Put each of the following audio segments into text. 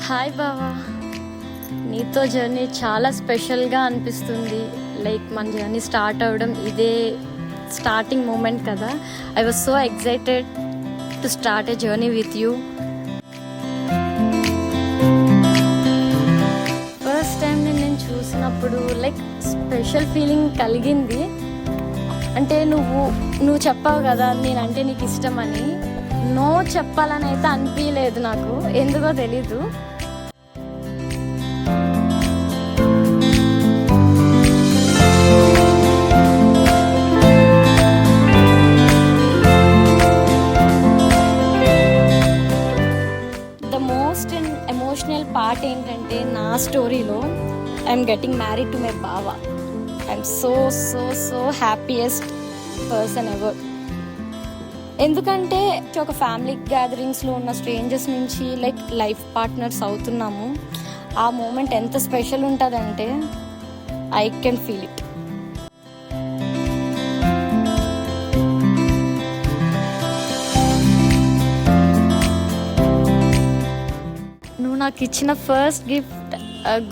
Hi బావా, నీతో journey చాలా స్పెషల్గా అనిపిస్తుంది. లైక్ మన జర్నీ స్టార్ట్ అవ్వడం ఇదే స్టార్టింగ్ మూమెంట్ కదా. I was so excited to start a journey with you. First time నేను చూసినప్పుడు లైక్ స్పెషల్ ఫీలింగ్ కలిగింది. అంటే నువ్వు చెప్పావు కదా నేనంటే నీకు ఇష్టమని. నో చెప్పాలని అయితే అనిపించలేదు నాకు, ఎందుకో తెలీదు. ద మోస్ట్ ఎమోషనల్ పార్ట్ ఏంటంటే నా స్టోరీలో I'm getting married to my బావా. I'm so so so happiest person ever. ఎందుకంటే ఒక ఫ్యామిలీ గ్యాదరింగ్స్లో ఉన్న స్ట్రేంజర్స్ నుంచి లైక్ లైఫ్ పార్ట్నర్స్ అవుతున్నాము. ఆ మూమెంట్ ఎంత స్పెషల్ ఉంటుందంటే ఐ కెన్ ఫీల్ ఇట్. నువ్వు నాకు ఇచ్చిన ఫస్ట్ గిఫ్ట్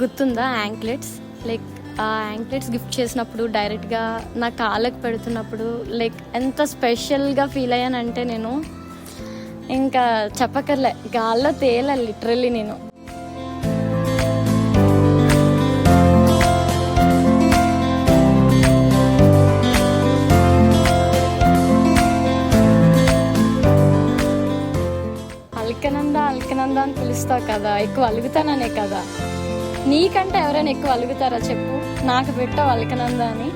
గుర్తుందా? యాంక్లెట్స్. లైక్ ఆ యాంక్లెట్స్ గిఫ్ట్ చేసినప్పుడు డైరెక్ట్గా నా కాళ్ళకు పెడుతున్నప్పుడు లైక్ ఎంత స్పెషల్గా ఫీల్ అయ్యానంటే నేను ఇంకా చెప్పకర్లే, గాల్లో తేలాలి లిటరల్లీ నేను. అల్కనంద అల్కనంద అని పిలుస్తావు కదా, ఎక్కువ అలుగుతాననే కదా. నీకంటే ఎవరైనా ఎక్కువ అలుగుతారా చెప్పు? నాకు పెట్టావు అల్కనంద అని.